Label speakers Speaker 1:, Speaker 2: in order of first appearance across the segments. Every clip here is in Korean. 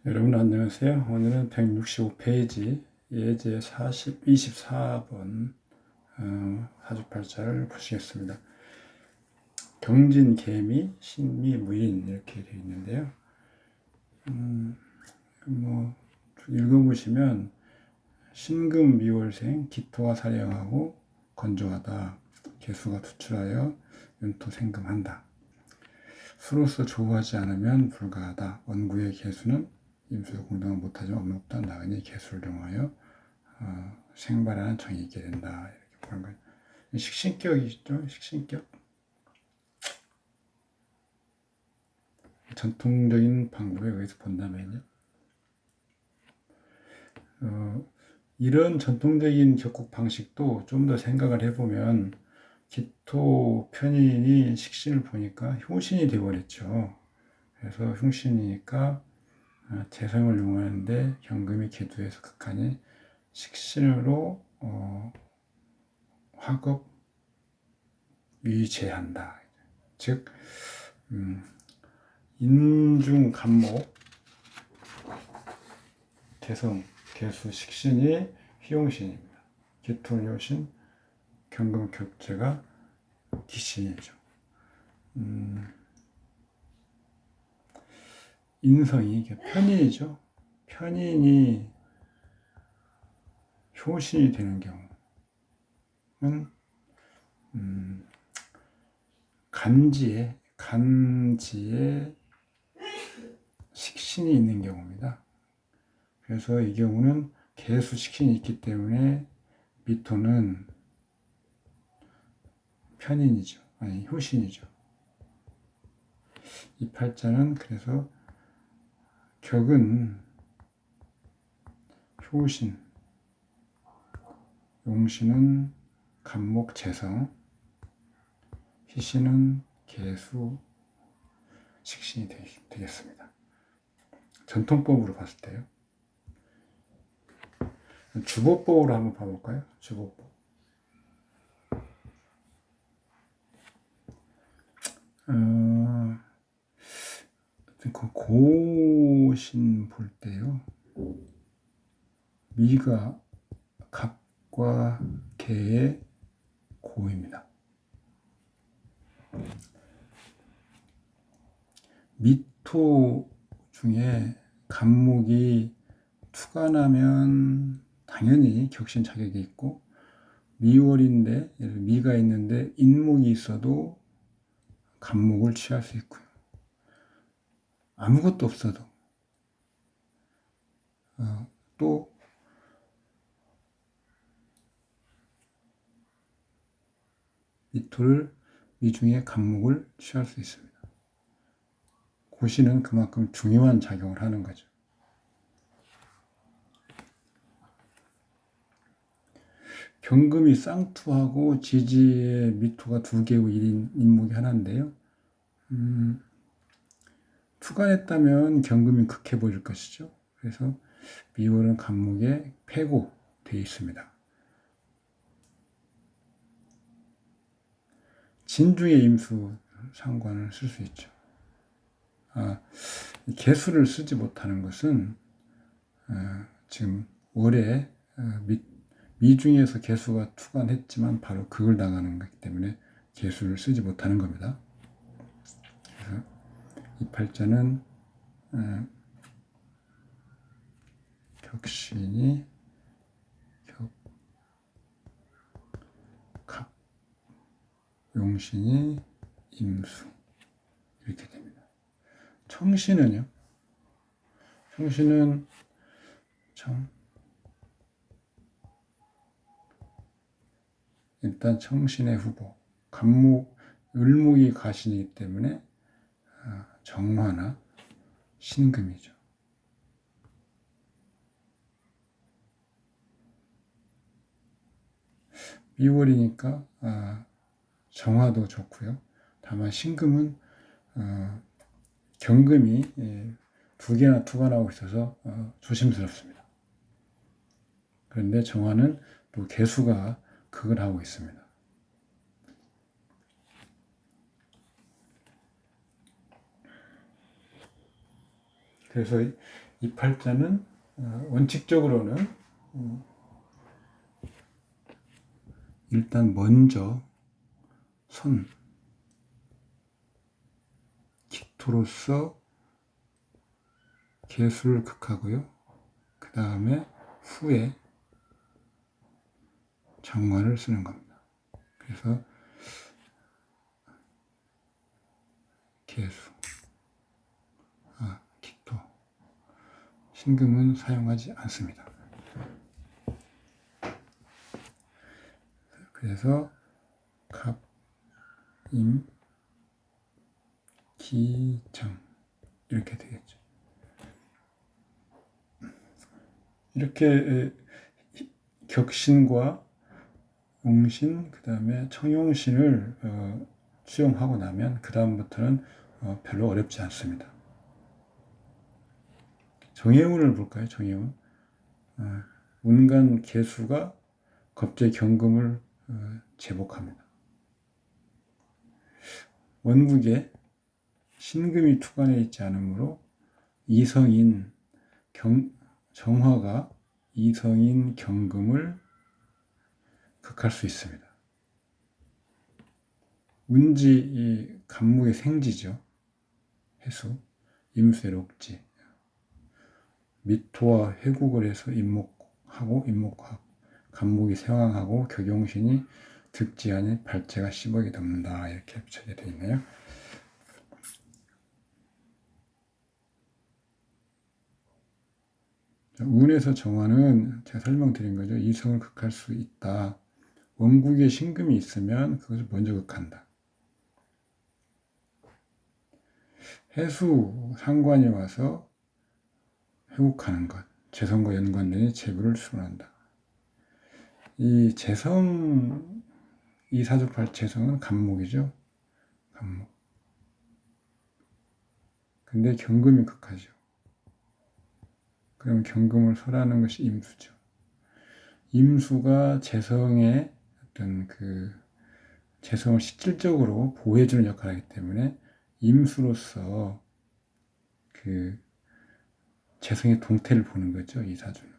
Speaker 1: 여러분 안녕하세요. 오늘은 165페이지 예제 24번 사주팔자를 보시겠습니다. 경진, 개미, 신미, 무인 이렇게 되어 있는데요. 읽어보시면 신금 미월생 기토가 사령하고 건조하다. 개수가 투출하여 윤토 생금한다. 수로서 조우하지 않으면 불가하다. 원구의 개수는 임수에 공동을 못하지만 없다. 나으니 개수를 정하여 생발하는 정이 있게 된다. 이렇게 보는 거예요. 식신격이죠. 식신격. 전통적인 방법에 의해서 본다면요. 이런 전통적인 격국 방식도 좀 더 생각을 해보면 기토 편인이 식신을 보니까 효신이 되어버렸죠. 그래서 흉신이니까 재성을 용하는데 경금이 기토에서 극한이 식신으로 화급 위제한다. 즉 인중 간목 개성 개수 식신이 희용신입니다. 기토는 효신, 경금 격제가 기신이죠. 인성이 편인이죠. 편인이 효신이 되는 경우는 간지에 식신이 있는 경우입니다. 그래서 이 경우는 개수 식신이 있기 때문에 미토는 편인이죠. 아니 효신이죠. 이 팔자는 그래서 격은 효신, 용신은 간목 재성, 희신은 개수 식신이 되겠습니다. 전통법으로 봤을 때요. 주보법으로 한번 봐볼까요? 주보법. 그 고신 볼 때요. 미가 갑과 개의 고입니다. 미토 중에 간목이 투간하면 당연히 격신 자격이 있고, 미월인데 미가 있는데 인목이 있어도 간목을 취할 수 있고요. 아무것도 없어도 또 미토를 미중에 간목을 취할 수 있습니다. 고신은 그만큼 중요한 작용을 하는 거죠. 경금이 쌍투하고 지지에 미토가 2개고 1인 인목이 하나인데요. 투간했다면 경금이 극해 보일 것이죠. 그래서 미월은 간목에 패고 되어 있습니다. 진중의 임수 상관을 쓸 수 있죠. 개수를 쓰지 못하는 것은 지금 월에 미중에서 개수가 투간했지만 바로 극을 당하는 것이기 때문에 개수를 쓰지 못하는 겁니다. 그래서 이 팔자는 격신이 갑, 용신이 임수 이렇게 됩니다. 청신은요? 청신은 일단 청신의 후보, 간목, 을목이 가신이기 때문에 정화나 신금이죠. 미월이니까 정화도 좋고요. 다만 신금은 경금이 2개나 투간하고 있어서 조심스럽습니다. 그런데 정화는 또 개수가 극을 하고 있습니다. 그래서 이 팔자는 원칙적으로는 일단 먼저 선, 기토로서 개수를 극하고요. 그 다음에 후에 정화를 쓰는 겁니다. 그래서 개수, 기토, 신금은 사용하지 않습니다. 그래서 갑, 임, 기, 정 이렇게 되겠죠. 이렇게 격신과 웅신, 그 다음에 청용신을 수용하고 나면 그 다음부터는 별로 어렵지 않습니다. 정해운을 볼까요? 정해운. 운간 개수가 겁재 경금을 제복합니다. 원국에 신금이 투관해 있지 않으므로 이성인 정화가 이성인 경금을 극할 수 있습니다. 운지 간목의 생지죠. 해수, 임수의 록지, 미토와 회국을 해서 임목하고 간목이 세왕하고 격용신이 득지하니 발제가 10억이 넘는다. 이렇게 붙여져 되어 있네요. 운에서 정화는 제가 설명드린 거죠. 이성을 극할 수 있다. 원국에 신금이 있으면 그것을 먼저 극한다. 해수 상관이 와서 회국하는 것, 재성과 연관되니 재부를 수론한다. 이 재성, 이사주팔 재성은 간목이죠. 간목. 근데 경금이 극하죠. 그럼 경금을 설하는 것이 임수죠. 임수가 재성의 어떤 재성을 실질적으로 보호해주는 역할을 하기 때문에 임수로서 재성의 동태를 보는 거죠. 이 사주는.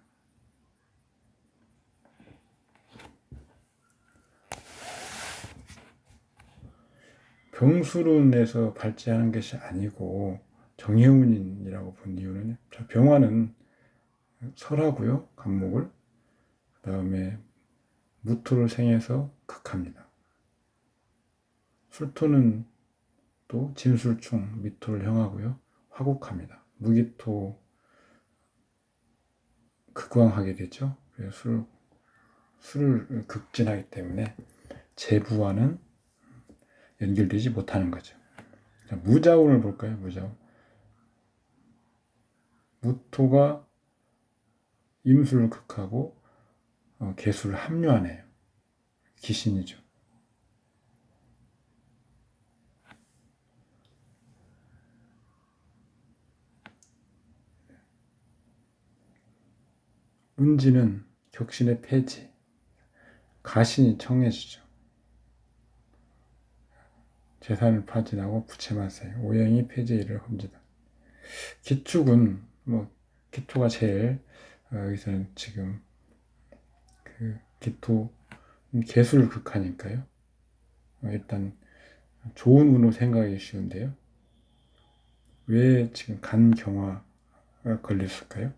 Speaker 1: 병술운에서 발제하는 것이 아니고 정해운이라고 본 이유는 병화는 설하고요. 간목을. 그 다음에 무토를 생해서 극합니다. 술토는 또 진술충, 미토를 형하고요. 화국합니다. 무기토 극왕하게 되죠. 그래서 술을 극진하기 때문에 재부와는 연결되지 못하는 거죠. 자, 무자운을 볼까요? 무자운. 무토가 임수를 극하고 개수를 합류하네요. 기신이죠. 문지는 격신의 폐지, 가신이 청해지죠. 재산을 파진하고 부채만세, 오행이 폐지를 험지다. 기축은 기토가 제일 여기서는 지금 기토 개수를 극하니까요. 일단 좋은 운으로 생각하기 쉬운데요. 왜 지금 간경화가 걸렸을까요?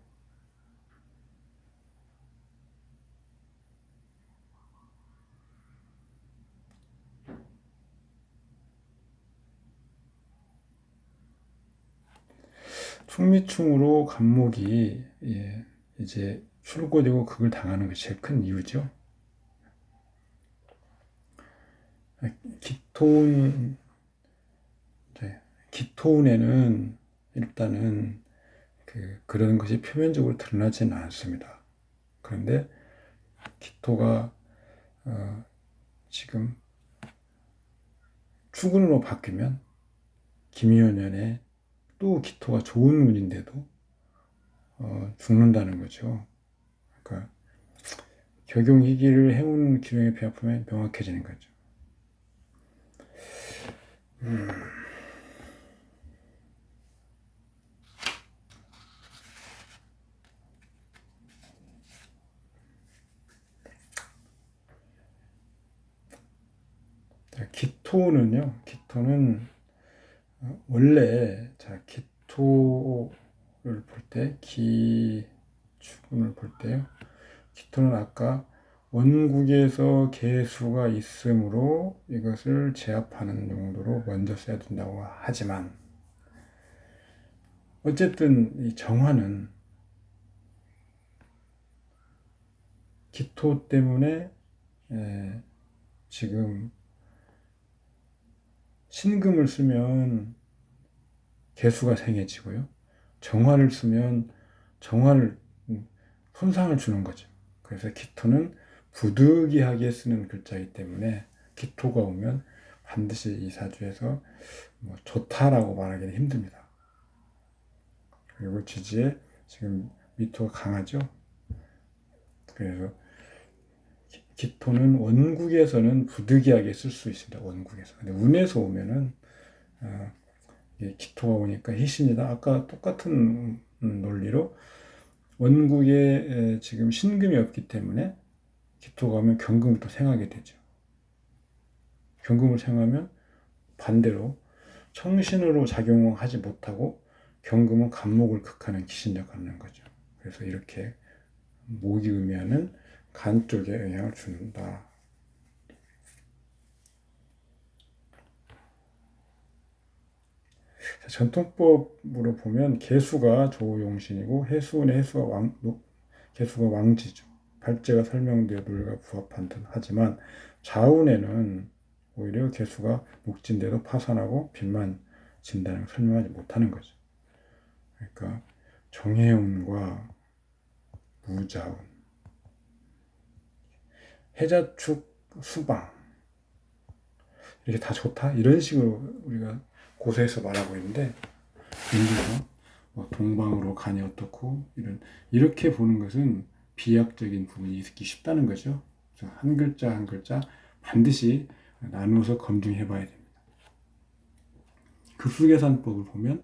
Speaker 1: 충미충으로 간목이 이제 출고되고 극을 당하는 것이 제일 큰 이유죠. 기토운에는 일단은 그런 것이 표면적으로 드러나지는 않습니다. 그런데 기토가 지금 축운으로 바뀌면 김유년에 또 기토가 좋은 운인데도 죽는다는 거죠. 그러니까 격용희기를 해온 기룡의 배아픔에 명확해지는 거죠. 기토는 원래 기토를 볼 때, 기축운을 볼 때요. 기토는 아까 원국에서 개수가 있으므로 이것을 제압하는 용도로 먼저 써야 된다고 하지만, 어쨌든 이 정화는 기토 때문에 지금 신금을 쓰면 개수가 생겨지고요. 정화를 쓰면 정화를 손상을 주는 거죠. 그래서 기토는 부득이하게 쓰는 글자이기 때문에 기토가 오면 반드시 이 사주에서 좋다라고 말하기는 힘듭니다. 그리고 지지에 지금 미토가 강하죠. 그래서 기토는 원국에서는 부득이하게 쓸 수 있습니다. 원국에서. 근데 운에서 오면은 기토가 오니까 희신이다. 아까 똑같은 논리로 원국에 지금 신금이 없기 때문에 기토가 오면 경금을 또 생하게 되죠. 경금을 생하면 반대로 청신으로 작용하지 못하고 경금은 간목을 극하는 기신력 갖는 거죠. 그래서 이렇게 목이 의미하는 간 쪽에 영향을 준다. 전통법으로 보면 개수가 조용신이고 해수운의 개수가 왕지죠. 발제가 설명되어 논리가 부합한 듯 하지만 좌운에는 오히려 개수가 목진대도 파산하고 빚만 진다는 걸 설명하지 못하는 거죠. 그러니까 정해운과 무자운, 해자축, 수방 이렇게 다 좋다 이런 식으로 우리가 고서에서 말하고 있는데, 인류가 동방으로 간이 어떻고 이렇게 보는 것은 비약적인 부분이 있기 쉽다는 거죠. 그래서 한 글자 한 글자 반드시 나누어서 검증해 봐야 됩니다. 급수계산법을 보면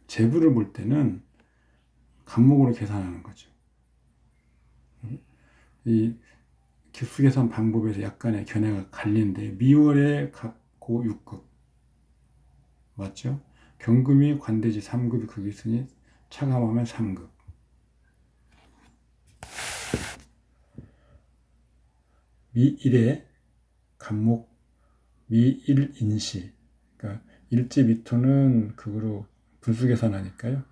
Speaker 1: 재부를 볼 때는 간목으로 계산하는 거죠. 이 급수계산 방법에서 약간의 견해가 갈리는데, 미월에 갑고 6급 맞죠? 경금이 관대지 3급이 거기 있으니 차감하면 3급. 미일에 간목 미일인시, 그러니까 일지미토는 그거로 분수계산하니까요.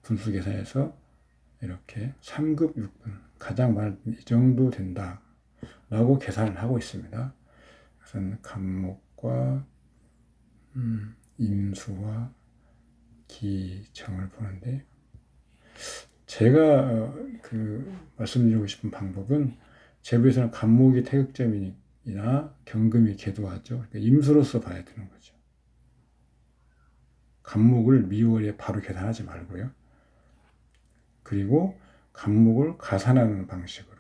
Speaker 1: 분수계산해서 이렇게 3급 6분 가장 많은 이 정도 된다 라고 계산을 하고 있습니다. 그래서 간목과 임수와 기정을 보는데, 제가 말씀드리고 싶은 방법은 재부에서는 간목이 태극점이나 경금이 계도하죠. 그러니까 임수로서 봐야 되는 거죠. 간목을 미월에 바로 계산하지 말고요. 그리고 간목을 가산하는 방식으로,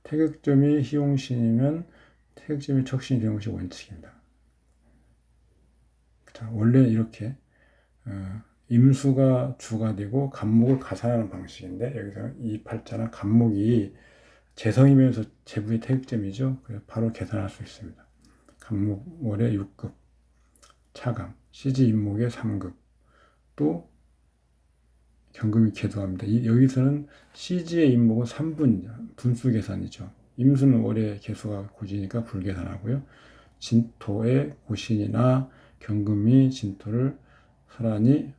Speaker 1: 태극점이 희용신이면 태극점이 척신이 되는 것이 원칙입니다. 자, 원래 이렇게 임수가 주가 되고 간목을 가산하는 방식인데, 여기서 이 팔자는 간목이 재성이면서 재부의 태극점이죠. 그래서 바로 계산할 수 있습니다. 간목월에 6급 차감, 시지 임목에 3급, 또 경금이 계도합니다. 여기서는 시지의 임목은 3분, 분수 계산이죠. 임수는 월에 개수가 고지니까 불계산하고요. 진토의 고신이나 경금이 진토를 설하니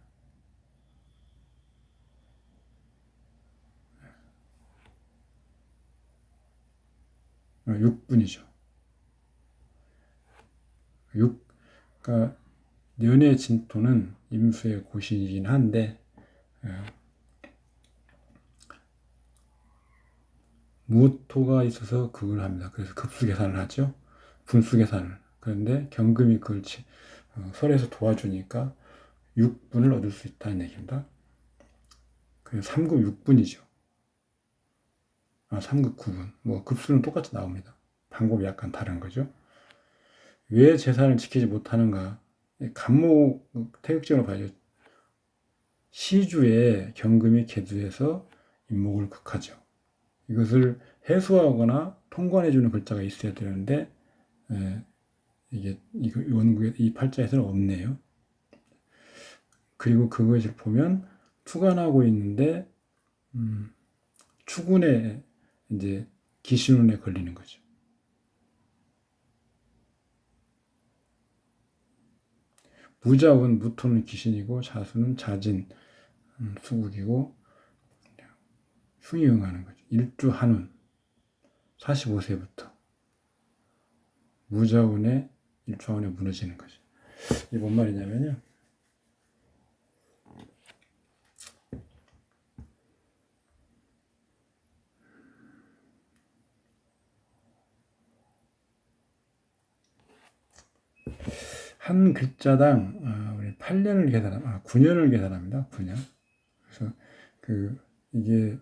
Speaker 1: 6분이죠. 그러니까 년의 진토는 임수의 고신이긴 한데 무토가 있어서 그걸 합니다. 그래서 급수 계산을 하죠. 분수 계산을. 그런데 경금이 그걸 설에서 도와주니까 6분을 얻을 수 있다는 얘기입니다. 그래서 3급 6분이죠. 3급 9분. 급수는 똑같이 나옵니다. 방법이 약간 다른 거죠. 왜 재산을 지키지 못하는가? 간목 태극적으로 봐야죠. 시주에 경금이 계두해서 임목을 극하죠. 이것을 해소하거나 통관해주는 글자가 있어야 되는데 이거 원국에 이 팔자에서는 없네요. 그리고 그것을 보면 투관하고 있는데 추군에 이제 기신운에 걸리는 거죠. 무자운, 무토는 기신이고 자수는 자진, 수국이고 흉이응하는 거죠. 일주 한운 45세부터 무자운에 일주한운에 무너지는 거죠. 이게 뭔 말이냐면요. 한 글자당 우리 8년을 계산합니다. 9년을 계산합니다. 9년. 그래서 이게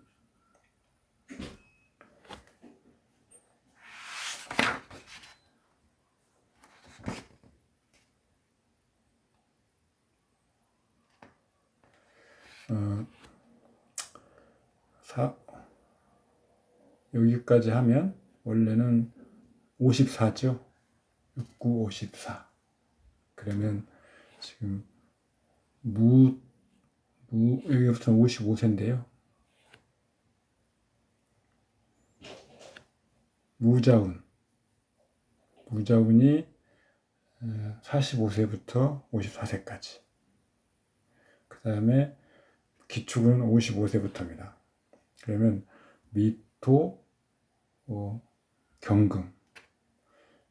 Speaker 1: 여기까지 하면 원래는 54죠. 69, 54. 그러면 지금 여기부터는 55세인데요. 무자운이 45세부터 54세까지. 그 다음에 기축은 55세부터입니다. 그러면 미토, 경금.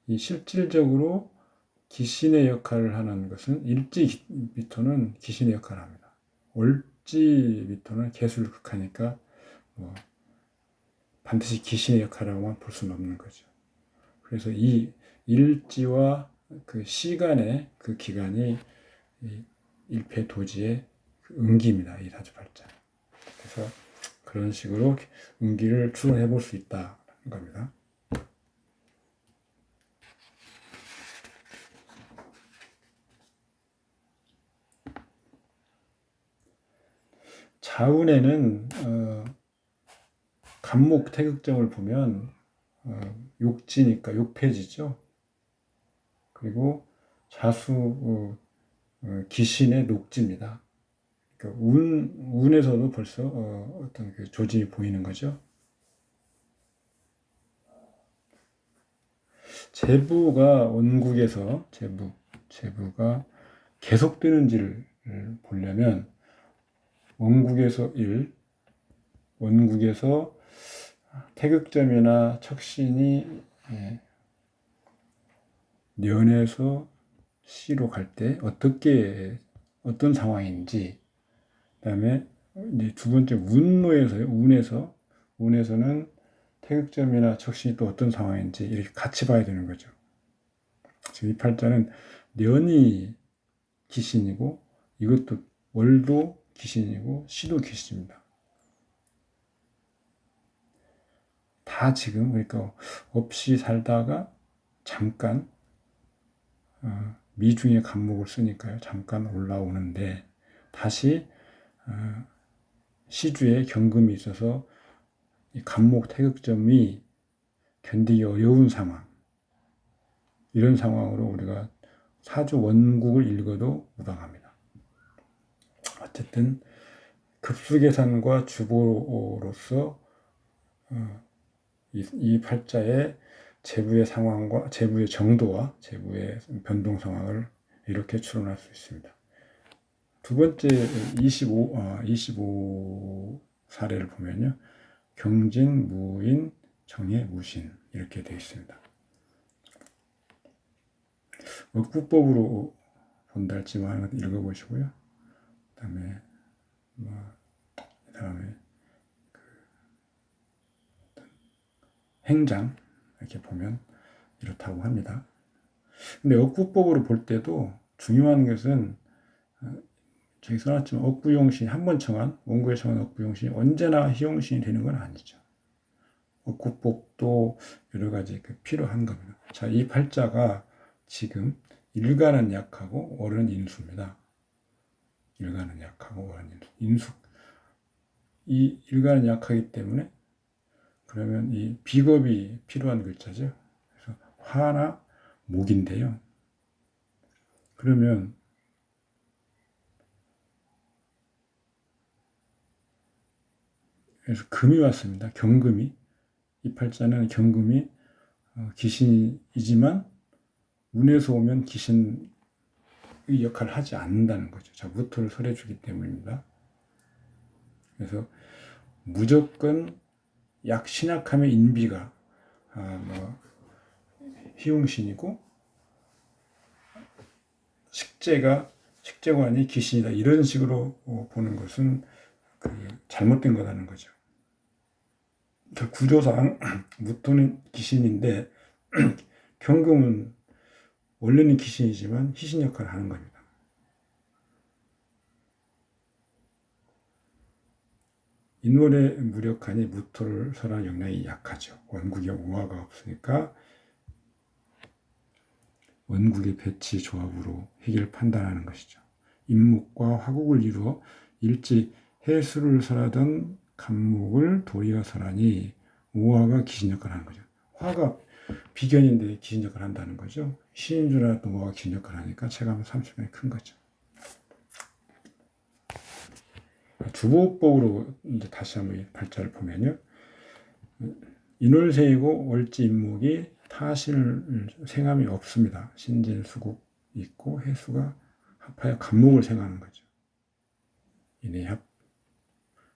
Speaker 1: 이 실질적으로 기신의 역할을 하는 것은 일지 미토는 기신의 역할을 합니다. 월지 미토는 개수를 극하니까 반드시 기신의 역할이라고만 볼 수는 없는 거죠. 그래서 이 일지와 그 시간의 그 기간이 일패도지의 음기입니다. 이 사주팔자. 그래서 그런 식으로 음기를 추론해 볼 수 있다는 겁니다. 자운에는 간목 태극점을 보면 욕지니까 욕패지죠. 그리고 자수 기신의 녹지입니다. 그러니까 운에서도 벌써 어떤 그 조짐이 보이는 거죠. 재부가 원국에서 재부가 계속되는지를 보려면 원국에서 원국에서 태극점이나 척신이 년에서 시로 갈 때 어떤 상황인지, 그다음에 이제 두 번째 운에서는 태극점이나 척신이 또 어떤 상황인지 이렇게 같이 봐야 되는 거죠. 지금 이 팔자는 년이 기신이고 이것도 월도 기신이고 시도 기신입니다. 다 지금 그러니까 없이 살다가 잠깐 미중의 간목을 쓰니까요. 잠깐 올라오는데 다시 시주에 경금이 있어서 이 간목 태극점이 견디기 어려운 상황, 이런 상황으로 우리가 사주 원국을 읽어도 무방합니다. 어쨌든 급수계산과 주보로서 이 팔자의 재부의 상황과 재부의 정도와 재부의 변동 상황을 이렇게 추론할 수 있습니다. 두 번째 25 사례를 보면요. 경진, 무인, 정해, 무신 이렇게 되어 있습니다. 억구법으로 본다 할지만 읽어보시고요. 그다음에 행장 이렇게 보면 이렇다고 합니다. 근데 억구법으로 볼 때도 중요한 것은 저기 써놨지만 억구용신이 한 번 정한 원고에 정한 억구용신이 언제나 희용신이 되는 건 아니죠. 억구법도 여러 가지 필요한 겁니다. 자, 이 팔자가 지금 일간은 약하고 월은 인수입니다. 일간은 약하고 월은 인수. 이 일간은 약하기 때문에 그러면 이 비겁이 필요한 글자죠. 그래서 화나 목인데요. 그러면 그래서 금이 왔습니다. 경금이. 이 팔자는 경금이 귀신이지만 운에서 오면 귀신의 역할을 하지 않는다는 거죠. 자, 무토를 설해주기 때문입니다. 그래서 무조건 신약하면 인비가 희용신이고 식재관이 귀신이다. 이런 식으로 보는 것은 잘못된 거라는 거죠. 구조상 무토는 귀신인데 경금은 원래는 귀신이지만 희신 역할을 하는 겁니다. 인월의 무력하니 무토를 설하는 영향이 약하죠. 원국에 오화가 없으니까 원국의 배치 조합으로 해결 판단하는 것이죠. 임목과 화국을 이루어 일지 해수를 설하던 간목을 도리가 설하니 오화가 기신 역할을 하는 거죠. 화가 비견인데 기신 역할을 한다는 거죠. 신인 줄 알았던 오화가 기신 역할을 하니까 체감은 30명이 큰 거죠. 주보법으로 이제 다시 한번 이 발자를 보면요. 인월세이고 월지 임목이 타신을 생함이 없습니다. 신진 수국 있고 해수가 합하여 간목을 생하는 거죠. 인해합.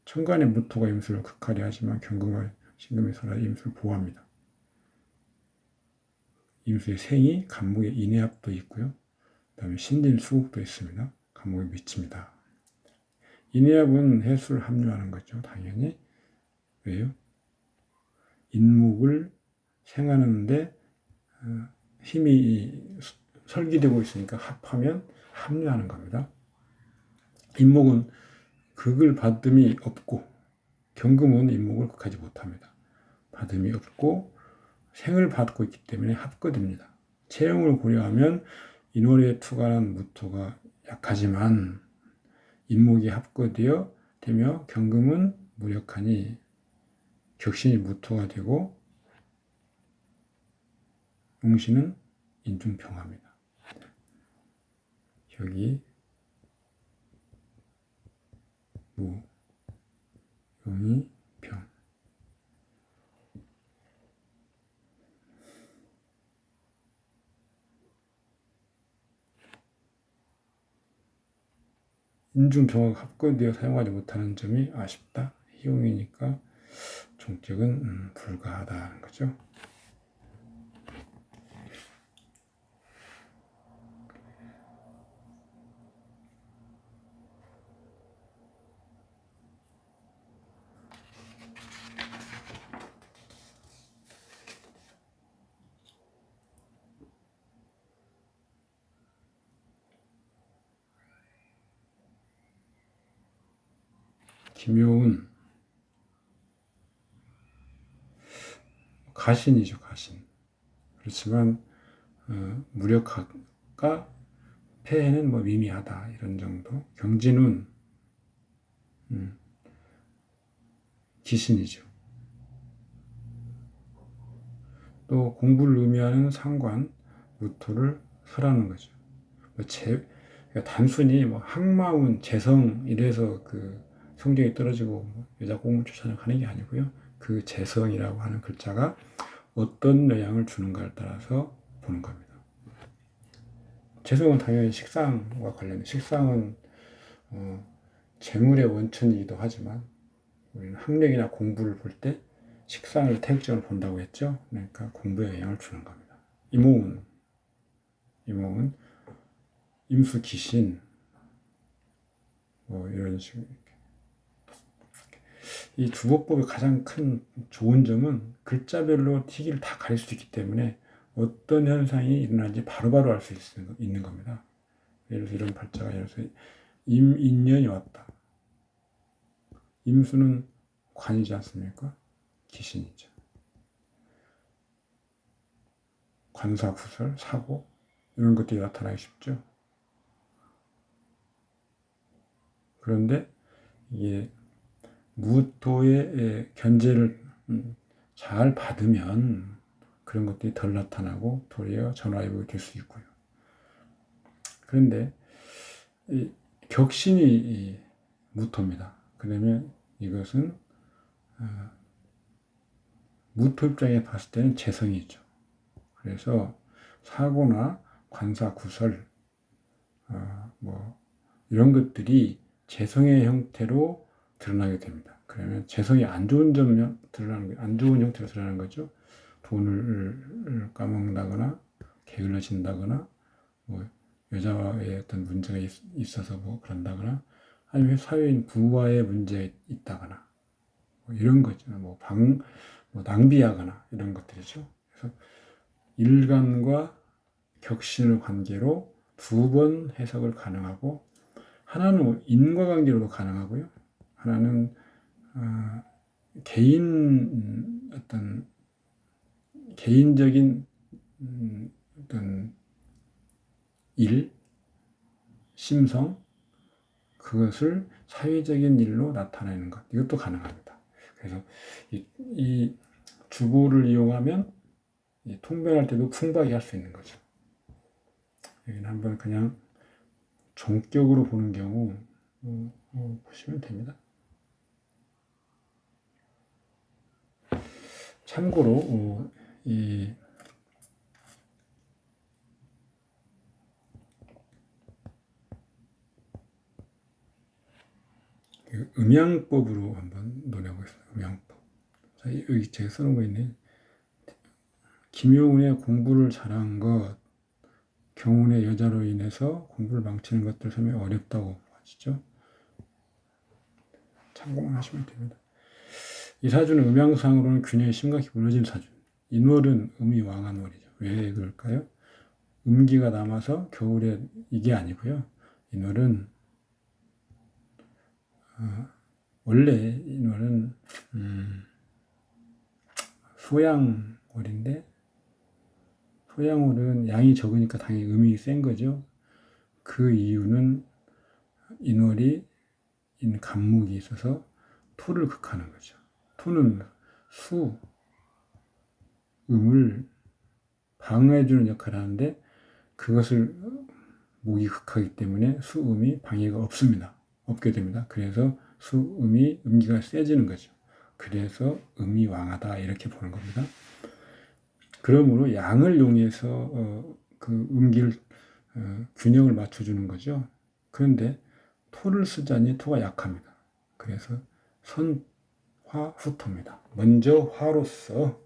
Speaker 1: 천간의 무토가 임수를 극하려 하지만 경금과 신금의 설화 임수를 보호합니다. 임수의 생이 간목의 인해합도 있고요. 그 다음에 신진 수국도 있습니다. 간목에 미칩니다. 인해합은 해수를 합류하는 거죠. 당연히. 왜요? 인목을 생하는데 힘이 설기되고 있으니까 합하면 합류하는 겁니다. 인목은 극을 받음이 없고 경금은 인목을 극하지 못합니다. 받음이 없고 생을 받고 있기 때문에 합거됩니다. 체형을 고려하면 인월에 투관한 무토가 약하지만 인목이 합거되어 되며 경금은 무력하니 격신이 무토가 되고 용신은 인중평합니다. 여기 무, 용이, 평. 인중평화가 합거되어 사용하지 못하는 점이 아쉽다. 희용이니까 종격은 불가하다는 거죠. 김효은 가신이죠. 가신. 그렇지만 무력학과 폐해는 뭐 미미하다 이런 정도. 경진은 기신이죠. 또 공부를 의미하는 상관 무토를 설하는 거죠. 그러니까 단순히 뭐 항마운 재성 이래서 그 성적이 떨어지고 여자 공부 추천을 하는 게 아니고요. 그 재성이라고 하는 글자가 어떤 영향을 주는가에 따라서 보는 겁니다. 재성은 당연히 식상과 관련된 식상은 재물의 원천이기도 하지만 우리는 학력이나 공부를 볼 때 식상을 태극점을 본다고 했죠. 그러니까 공부에 영향을 주는 겁니다. 이몽은 임수 귀신 뭐 이런 식으로 이 주보법의 가장 큰 좋은 점은 글자별로 티기를 다 가릴 수 있기 때문에 어떤 현상이 일어나는지 바로바로 알 수 있는 겁니다. 예를 들어서 이런 발자가 예를 들어서 임인년이 왔다. 임수는 관이지 않습니까? 귀신이죠. 관사구설, 사고 이런 것들이 나타나기 쉽죠. 그런데 이게 무토의 견제를 잘 받으면 그런 것들이 덜 나타나고 도리어 전화위복이 될 수 있고요. 그런데 이 격신이 무토입니다. 그러면 이것은 무토 입장에 봤을 때는 재성이죠. 그래서 사고나 관사 구설 뭐 이런 것들이 재성의 형태로 드러나게 됩니다. 그러면 재성이 안 좋은 점 드러나는 거예요. 안 좋은 형태로 드러나는 거죠. 돈을 까먹는다거나 게을러진다거나 뭐 여자와의 어떤 문제가 있어서 뭐 그런다거나 아니면 사회인 부와의 문제가 있다거나 뭐 이런 거죠. 뭐 낭비하거나 이런 것들이죠. 그래서 일간과 격신의 관계로 두 번 해석을 가능하고 하나는 인과관계로도 가능하고요. 하나는 어떤 개인적인 어떤 일, 심성 그것을 사회적인 일로 나타내는 것 이것도 가능합니다. 그래서 이 주보를 이용하면 통변할 때도 풍부하게 할 수 있는 거죠. 여기는 한번 그냥 종격으로 보는 경우 보시면 됩니다. 참고로 이 음양법으로 한번 논해보겠습니다. 음양법. 자, 여기 제가 써놓은 거 있네. 김효운의 공부를 잘한 것, 경운의 여자로 인해서 공부를 망치는 것들 설명이 어렵다고 하시죠. 참고만 하시면 됩니다. 이 사주는 음양상으로는 균형이 심각히 무너진 사주. 인월은 음이 왕한 월이죠. 왜 그럴까요? 음기가 남아서 겨울에 이게 아니고요. 인월은 원래 인월은 소양월인데 소양월은 양이 적으니까 당연히 음이 센 거죠. 그 이유는 인월이 간목이 있어서 토를 극하는 거죠. 토는 수, 음을 방어해주는 역할을 하는데 그것을 목이 극하기 때문에 수음이 방해가 없게 됩니다. 그래서 수음이 음기가 세지는 거죠. 그래서 음이 왕하다 이렇게 보는 겁니다. 그러므로 양을 이용해서 그 음기를 균형을 맞춰주는 거죠. 그런데 토를 쓰자니 토가 약합니다. 그래서 선화후토입니다. 먼저 화로서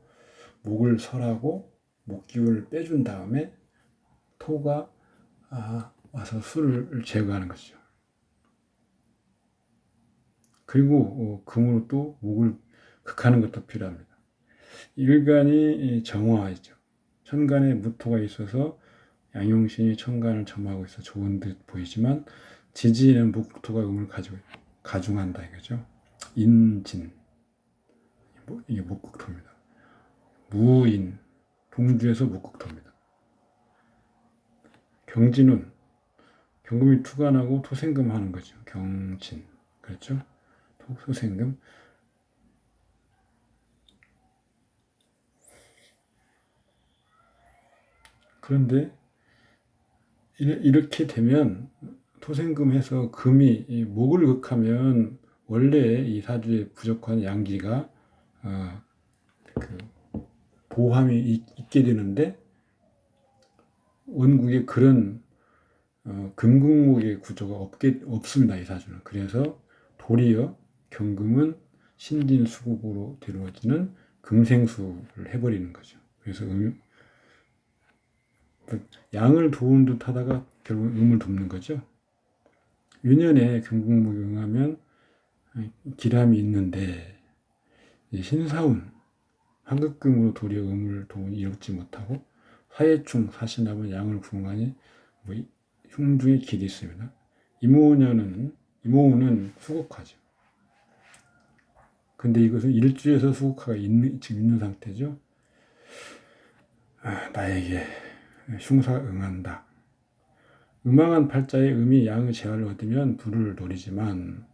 Speaker 1: 목을 설하고 목기운을 빼준 다음에 토가 와서 수를 제거하는 것이죠. 그리고 금으로 또 목을 극하는 것도 필요합니다. 일간이 정화이죠. 천간에 무토가 있어서 양용신이 천간을 점하고 있어 좋은 듯 보이지만 지지에는 목토가 음을 가중한다 이거죠. 인진 이게 목극토입니다. 무인 동주에서 목극토입니다. 경진은 경금이 투간하고 토생금 하는 거죠. 경진 그렇죠? 토생금 그런데 이렇게 되면 토생금해서 금이 목을 극하면 원래 이 사주에 부족한 양기가 그 보함이 있게 되는데 원국에 그런 금국목의 구조가 없습니다. 이 사주는. 그래서 도리어 경금은 신진수국으로 이루어지는 금생수를 해버리는 거죠. 그래서 양을 도운 듯 하다가 결국 음을 돕는 거죠. 유년에 금국목이 응하면 기람이 있는데 신사운 황급금으로 도리어 음을 이루지 못하고 화해충 사신합은 양을 구응하니 흉중의 길이 있습니다. 이모우는 수국화죠. 근데 이것은 일주에서 수국화가 지금 있는 상태죠. 나에게 흉사가 응한다. 음왕한 팔자의 음이 양의 재화를 얻으면 부를 노리지만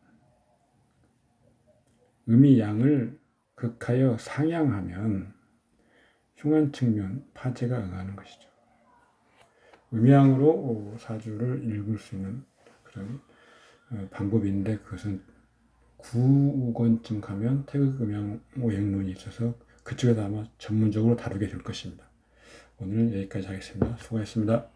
Speaker 1: 음이 양을 극하여 상향하면 흉한 측면 파재가 응하는 것이죠. 음양으로 사주를 읽을 수 있는 그런 방법인데 그것은 구우건쯤 가면 태극음양 오행론이 있어서 그쪽에서 아마 전문적으로 다루게 될 것입니다. 오늘 여기까지 하겠습니다. 수고하셨습니다.